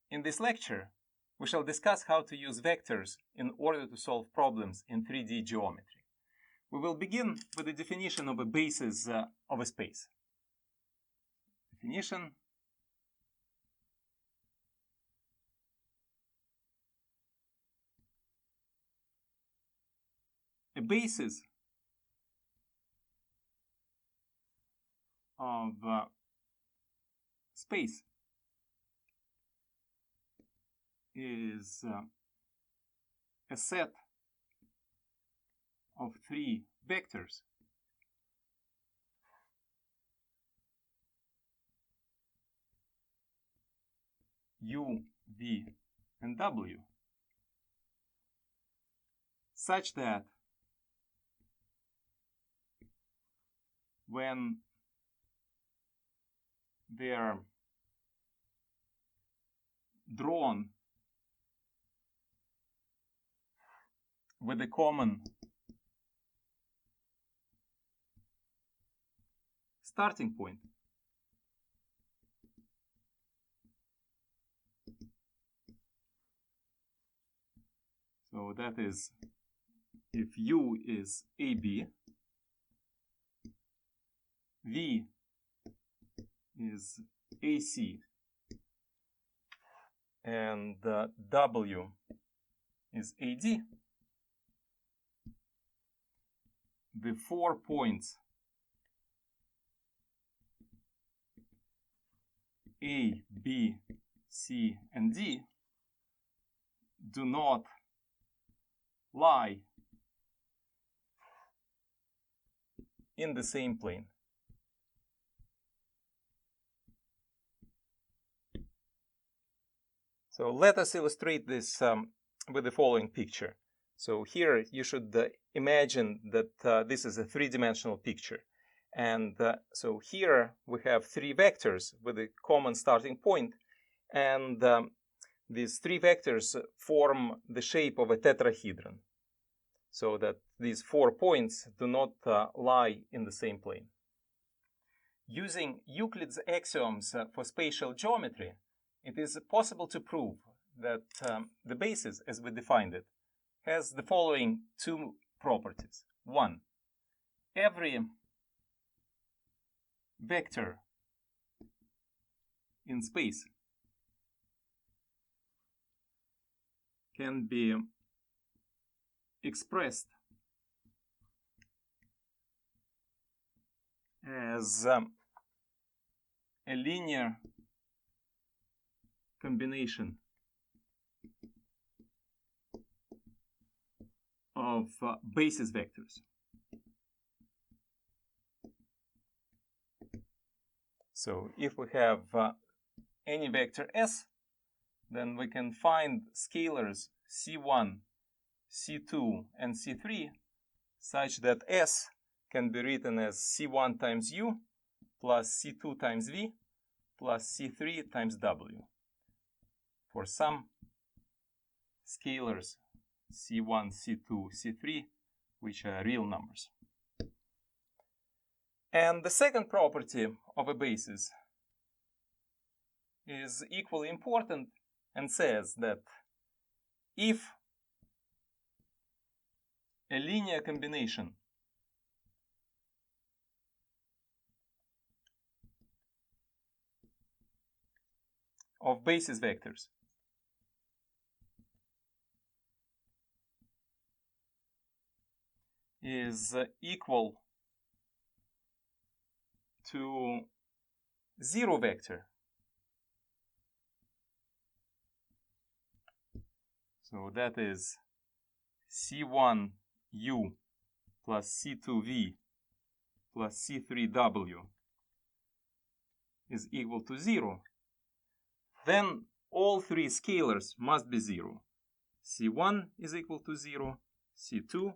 In this lecture, we shall discuss how to use vectors in order to solve problems in 3D geometry. We will begin with the definition of a basis of a space. Definition. A basis of space is a set of three vectors u, v, and w, such that when they are drawn with a common starting point, so that is if u is AB, V is AC, and W is AD, the 4 points A, B, C, and D do not lie in the same plane. So let us illustrate this with the following picture. So here you should imagine that this is a three-dimensional picture. And so here we have three vectors with a common starting point. And these three vectors form the shape of a tetrahedron, so that these 4 points do not lie in the same plane. Using Euclid's axioms for spatial geometry, it is possible to prove that the basis, as we defined it, has the following two properties. One, every vector in space can be expressed as a linear combination of basis vectors. So if we have any vector S, then we can find scalars C1, C2, and C3 such that S can be written as C1 times U plus C2 times V plus C3 times W for some scalars C1, C2, C3, which are real numbers. And the second property of a basis is equally important and says that if a linear combination of basis vectors is equal to zero vector, so that is C1U plus C2V plus C3W is equal to 0, then all three scalars must be 0. C1 is equal to 0, C2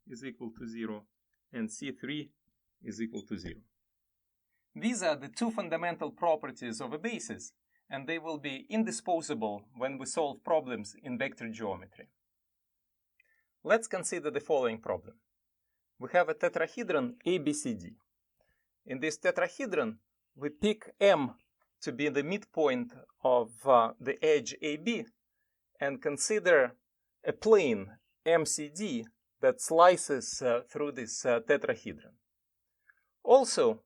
is equal to 0, and C3 is equal to 0. These are the two fundamental properties of a basis, and they will be indisposable when we solve problems in vector geometry. Let's consider the following problem. We have a tetrahedron ABCD. In this tetrahedron, we pick M to be the midpoint of the edge AB and consider a plane MCD that slices through this tetrahedron. Also,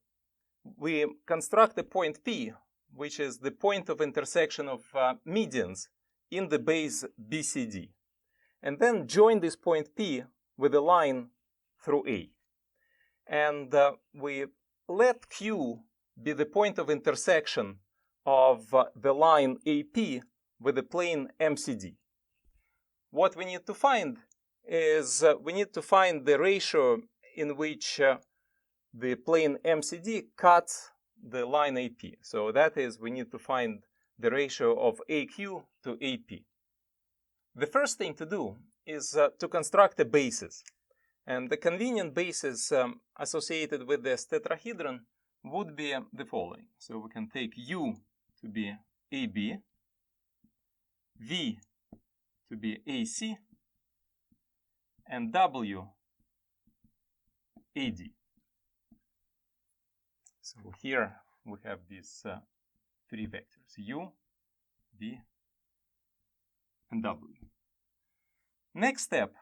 we construct a point P, which is the point of intersection of medians in the base BCD, and then join this point P with a line through A. And we let Q be the point of intersection of the line AP with the plane MCD. What we need to find is we need to find the ratio in which the plane MCD cuts the line AP. So that is, we need to find the ratio of AQ to AP. The first thing to do is to construct a basis. And the convenient basis associated with this tetrahedron would be the following. So we can take U to be AB, V to be AC, and W AD. So here we have these three vectors, U, V, and W. Next step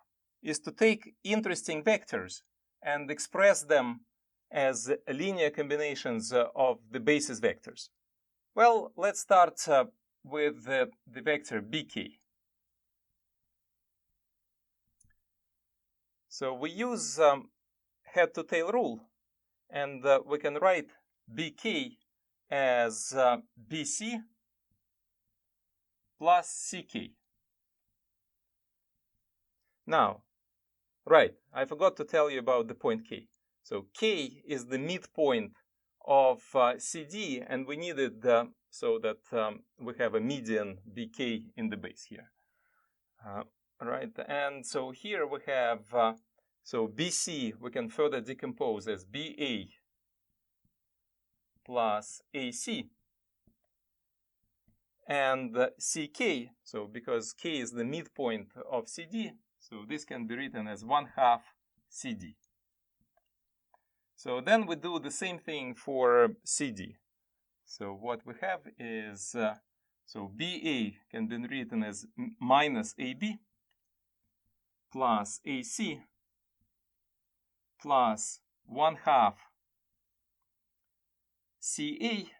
is to take interesting vectors and express them as linear combinations of the basis vectors. Well, let's start with the vector BK. So we use head-to-tail rule, and we can write BK as BC plus CK. Now, right, I forgot to tell you about the point K. So K is the midpoint of CD, and we need it so that we have a median BK in the base here. Right, and so here we have, so BC we can further decompose as BA plus AC, and CK, so because K is the midpoint of CD, so this can be written as 1/2 CD. So then we do the same thing for CD. So what we have is, so BA can be written as minus AB plus AC plus 1/2 CA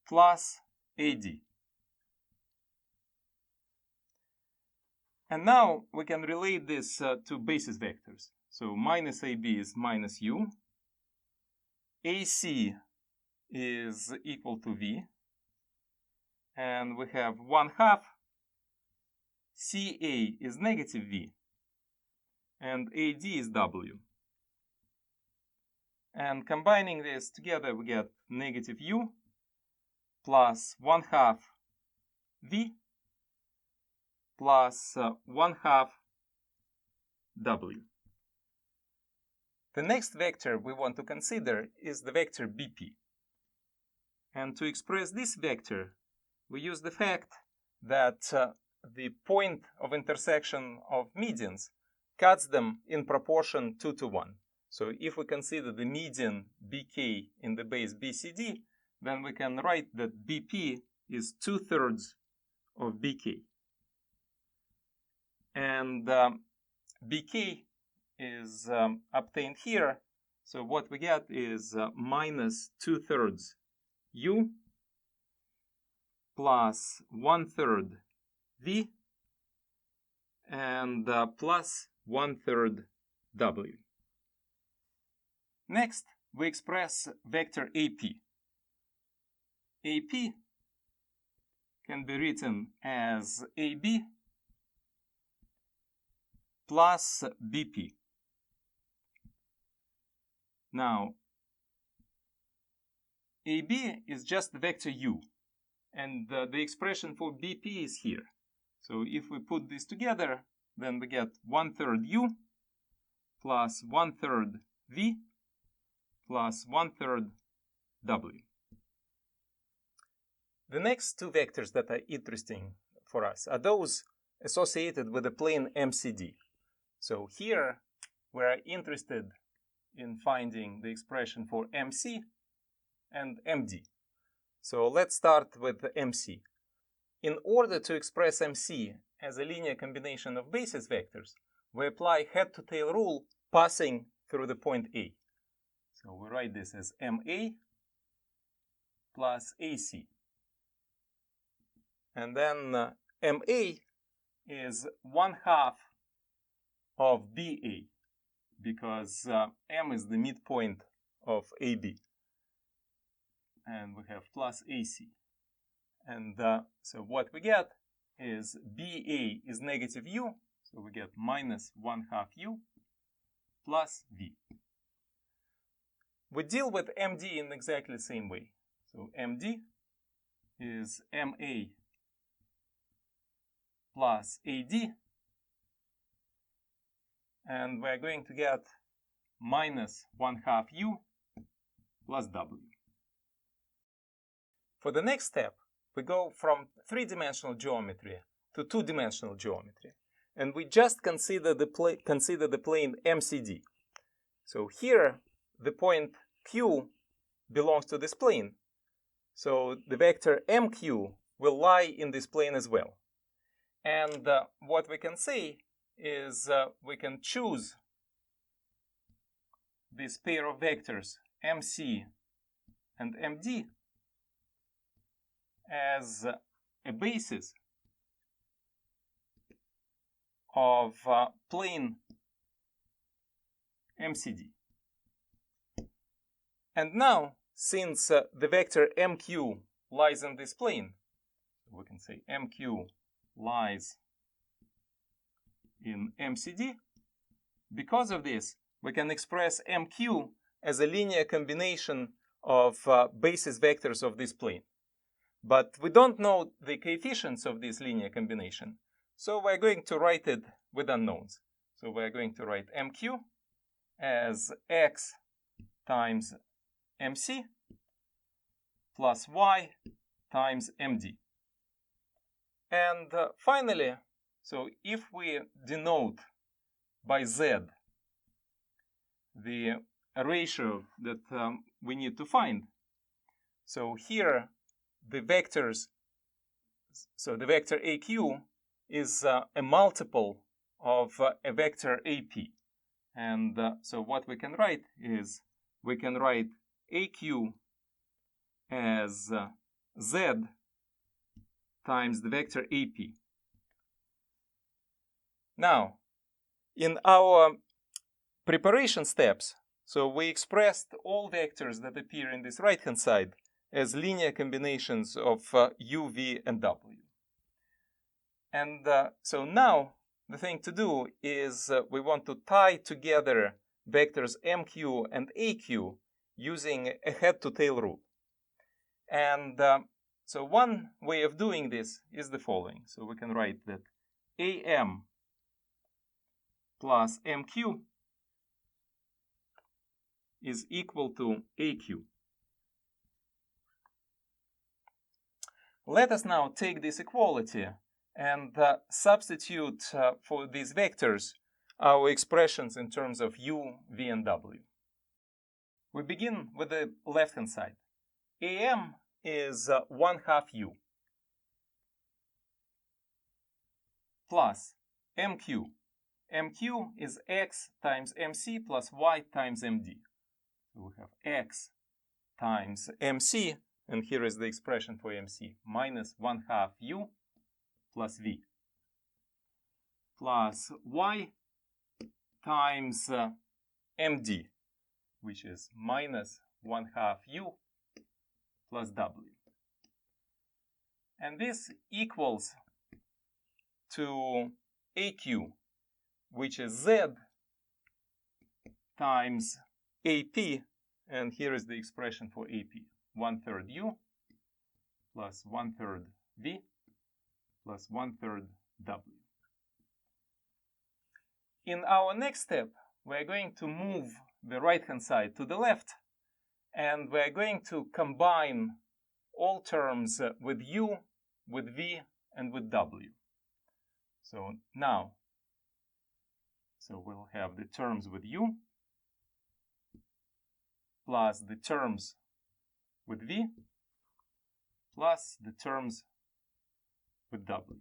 plus AD. And now we can relate this to basis vectors. So minus AB is minus U, AC is equal to V, and we have 1/2 CA is negative V, and AD is W. And combining this together, we get negative U plus 1/2 V plus 1/2 W. The next vector we want to consider is the vector BP. And to express this vector, we use the fact that the point of intersection of medians cuts them in proportion 2 to 1. So if we consider the median BK in the base BCD, then we can write that BP is 2/3 of BK. And BK is obtained here. So what we get is minus 2/3 U plus 1/3 V and plus 1/3 W. Next, we express vector AP. AP can be written as AB plus BP. Now, AB is just the vector U, and the expression for BP is here. So if we put this together, then we get 1/3 U plus 1/3 V plus 1/3 W. The next two vectors that are interesting for us are those associated with the plane MCD. So here we're interested in finding the expression for MC and MD. So let's start with MC. In order to express MC as a linear combination of basis vectors, we apply head-to-tail rule passing through the point A. So we write this as MA plus AC. And then MA is 1/2 of BA, because M is the midpoint of AB. And we have plus AC. And so what we get is BA is negative U, so we get minus 1/2 U plus V. We deal with MD in exactly the same way. So MD is MA plus AD, and we're going to get minus 1/2 U plus W. For the next step, we go from three-dimensional geometry to two-dimensional geometry, and we just consider the plane MCD. So here, the point Q belongs to this plane, so the vector MQ will lie in this plane as well. And what we can say is we can choose this pair of vectors MC and MD as a basis of plane MCD. And now, since the vector MQ lies in this plane, we can say MQ lies in MCD. Because of this, we can express MQ as a linear combination of basis vectors of this plane. But we don't know the coefficients of this linear combination, so we're going to write it with unknowns. So we're going to write MQ as X times MC plus Y times MD. And finally, so if we denote by Z the ratio that we need to find, so here the vectors, so the vector AQ is a multiple of a vector AP. And so what we can write is, we can write AQ as Z times the vector AP. Now, in our preparation steps, so we expressed all vectors that appear in this right-hand side as linear combinations of U, V, and W. And so now the thing to do is we want to tie together vectors MQ and AQ using a head-to-tail rule. And so one way of doing this is the following. So we can write that AM plus MQ is equal to AQ. Let us now take this equality and substitute for these vectors our expressions in terms of U, V, and W. We begin with the left-hand side. AM is 1/2 U plus MQ. MQ is X times MC plus Y times MD. So we have X times MC, and here is the expression for MC, minus 1/2 U plus V, plus Y times MD, which is minus 1/2 U plus W. And this equals to AQ, which is Z times AP, and here is the expression for AP, 1/3 U plus 1/3 V plus 1/3 W. In our next step, we're going to move the right-hand side to the left, and we're going to combine all terms with U, with V, and with W. So now, so we'll have the terms with U plus the terms with V plus the terms with W.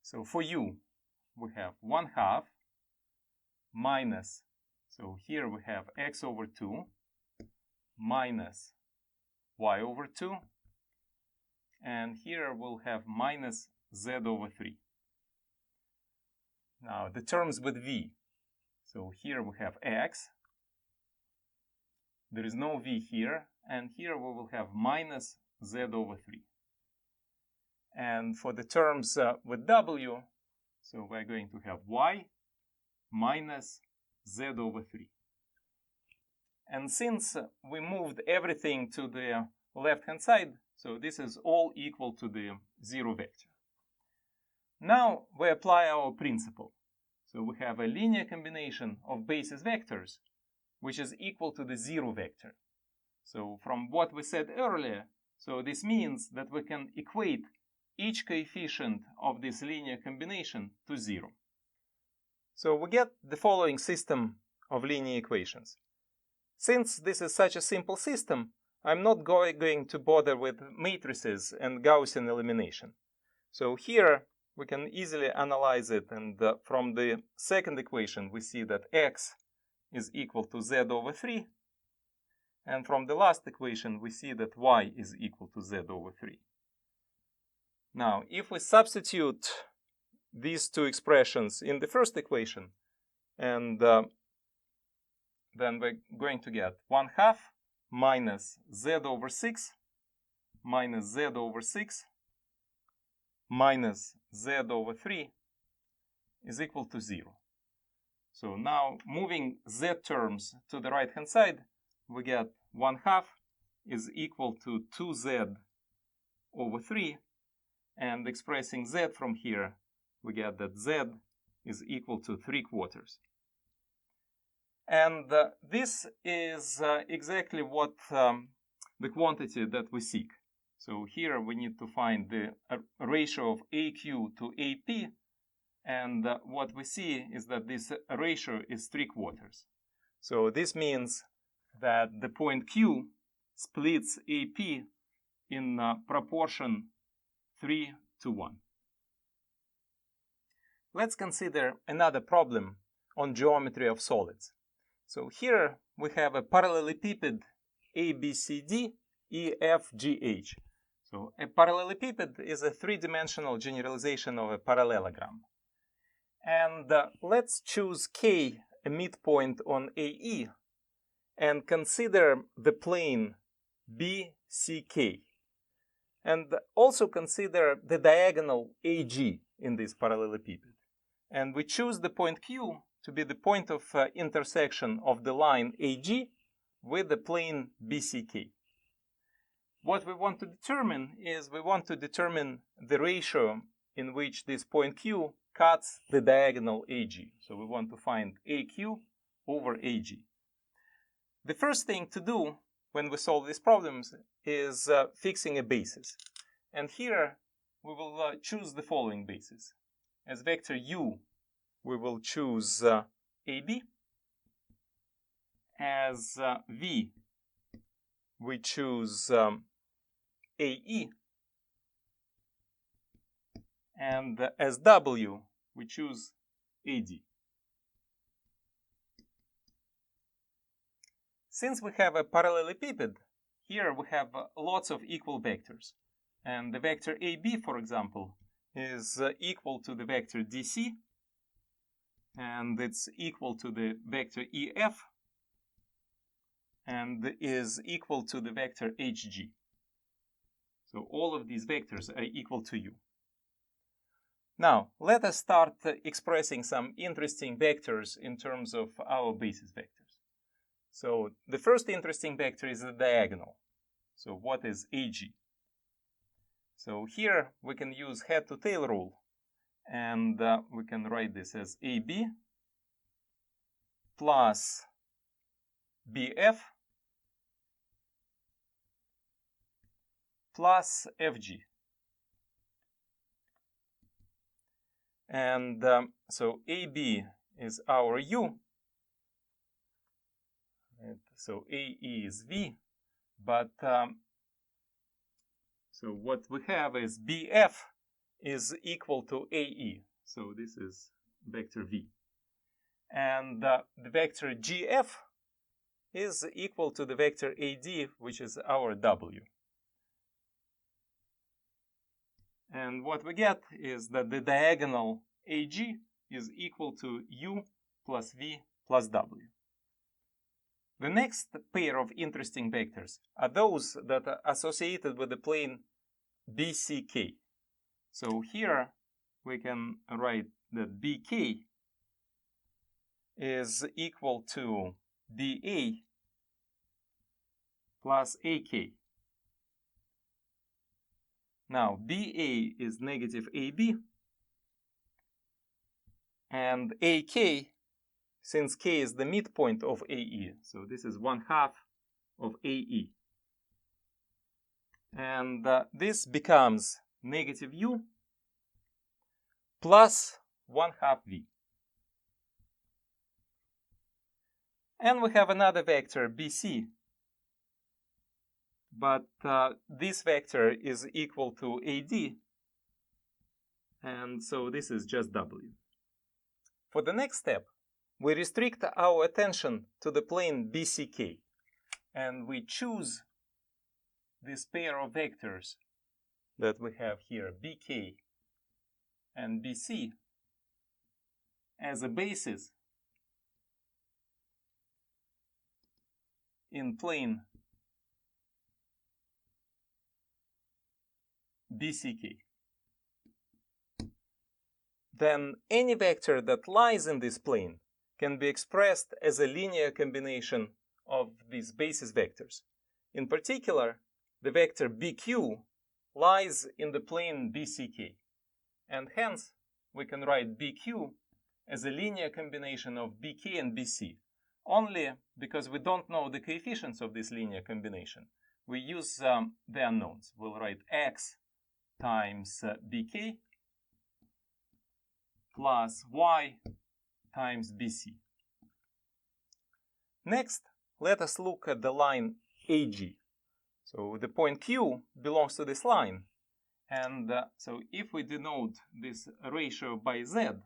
So for U, we have 1/2 minus, so here we have x over 2 minus y over 2, and here we'll have minus z over 3. Now the terms with V, so here we have x, there is no V here, and here we will have minus z over 3. And for the terms with W, so we're going to have y minus z over 3. And since we moved everything to the left-hand side, so this is all equal to the 0 vector. Now we apply our principle. So we have a linear combination of basis vectors, which is equal to the 0 vector. So from what we said earlier, so this means that we can equate each coefficient of this linear combination to 0. So we get the following system of linear equations. Since this is such a simple system, I'm not going to bother with matrices and Gaussian elimination. So here we can easily analyze it, and from the second equation we see that x is equal to z over 3, and from the last equation we see that y is equal to z over 3. Now, if we substitute these two expressions in the first equation, and then we're going to get 1/2 minus z over 6 minus z over 6 minus z over 3 is equal to 0. So now, moving z terms to the right-hand side, we get 1/2 is equal to 2z over 3, and expressing z from here, we get that z is equal to 3/4. And this is exactly what the quantity that we seek. So here we need to find the ratio of AQ to AP, and what we see is that this ratio is 3/4. So this means that the point Q splits AP in proportion 3:1. Let's consider another problem on geometry of solids. So here we have a parallelepiped ABCD EFGH. So a parallelepiped is a three-dimensional generalization of a parallelogram. And let's choose K, a midpoint on AE, and consider the plane BCK. And also consider the diagonal AG in this parallelepiped. And we choose the point Q to be the point of intersection of the line AG with the plane BCK. What we want to determine is we want to determine the ratio in which this point Q cuts the diagonal AG. So we want to find AQ over AG. The first thing to do when we solve these problems is fixing a basis. And here we will choose the following basis. As vector U, we will choose AB. As V, we choose AE. And as W, we choose AD. Since we have a parallelepiped, here we have lots of equal vectors. And the vector AB, for example, is equal to the vector DC, and it's equal to the vector EF, and is equal to the vector HG. So all of these vectors are equal to U. Now, let us start expressing some interesting vectors in terms of our basis vectors. So the first interesting vector is the diagonal. So what is AG? So here we can use head-to-tail rule, and we can write this as AB plus BF plus FG. And so AB is our U. So AE is V, but So what we have is BF is equal to AE. So this is vector V. And the vector GF is equal to the vector AD, which is our W. And what we get is that the diagonal AG is equal to U plus V plus W. The next pair of interesting vectors are those that are associated with the plane BCK. So here we can write that BK is equal to BA plus AK. Now BA is negative AB, and AK, since K is the midpoint of AE, so this is 1/2 of AE. And this becomes negative U plus 1/2 V. And we have another vector BC, but this vector is equal to AD, and so this is just W. For the next step, we restrict our attention to the plane BCK, and we choose this pair of vectors that we have here, BK and BC, as a basis in plane BCK. Then any vector that lies in this plane can be expressed as a linear combination of these basis vectors. In particular, the vector BQ lies in the plane BCK, and hence we can write BQ as a linear combination of BK and BC, only because we don't know the coefficients of this linear combination. We use the unknowns. We'll write x times BK plus y times BC. Next, let us look at the line AG. So the point Q belongs to this line. And so if we denote this ratio by Z,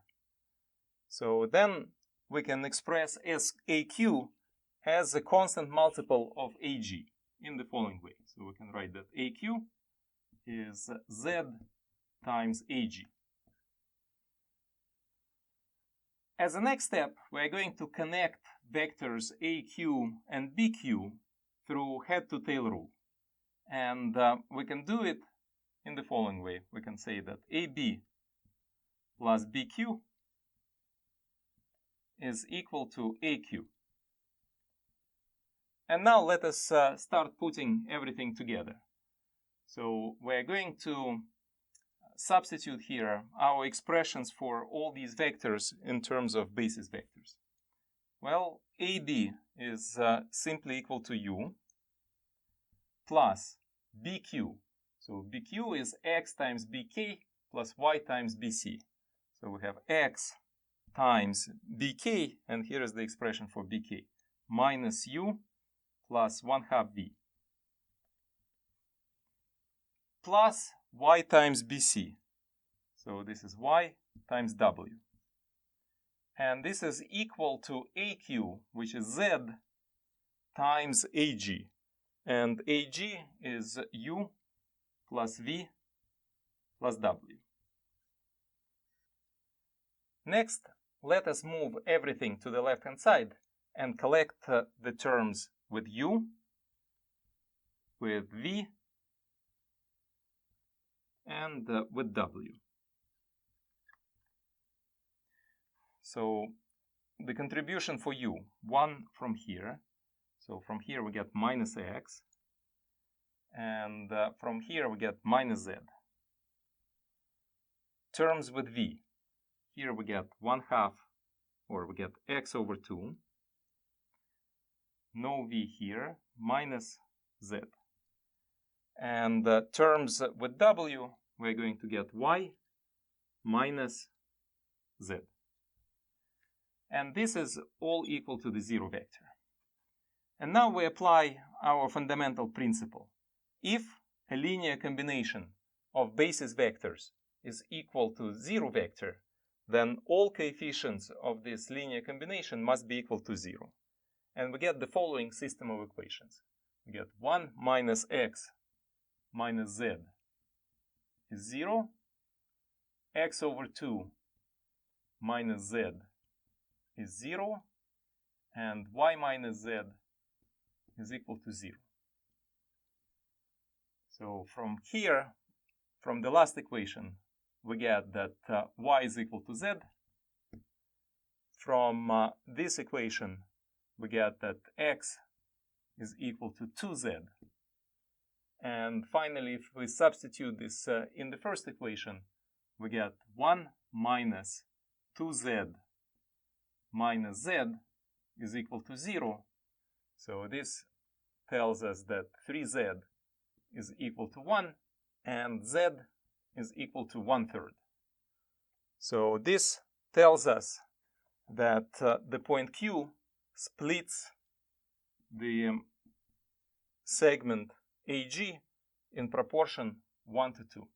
so then we can express AQ as a constant multiple of AG in the following way. So we can write that AQ is Z times AG. As a next step, we are going to connect vectors AQ and BQ through head-to-tail rule. And we can do it in the following way. We can say that AB plus BQ is equal to AQ. And now let us start putting everything together. So we're going to substitute here our expressions for all these vectors in terms of basis vectors. Well, AB is simply equal to U plus BQ. So BQ is x times BK plus y times BC. So we have x times BK, and here is the expression for BK, minus U plus 1/2 V plus y times BC. So this is y times W. And this is equal to AQ, which is Z times AG. And AG is U plus V plus W. Next, let us move everything to the left-hand side and collect the terms with U, with V, and with W. So the contribution for U, 1 from here. So from here we get minus x, and from here we get minus z. Terms with V. Here we get 1/2, or we get x over 2. No V here, minus z. And terms with W, we're going to get y minus z. And this is all equal to the 0 vector. And now we apply our fundamental principle. If a linear combination of basis vectors is equal to 0 vector, then all coefficients of this linear combination must be equal to 0. And we get the following system of equations. We get 1 minus x minus z is 0, x over 2 minus z is 0, and y minus z is equal to 0. So from here, from the last equation, we get that y is equal to z. From this equation, we get that x is equal to 2z. And finally, if we substitute this in the first equation, we get 1 minus 2z minus z is equal to 0. So this tells us that 3z is equal to 1 and z is equal to 1/3. So this tells us that the point Q splits the segment AG in proportion 1 to 2.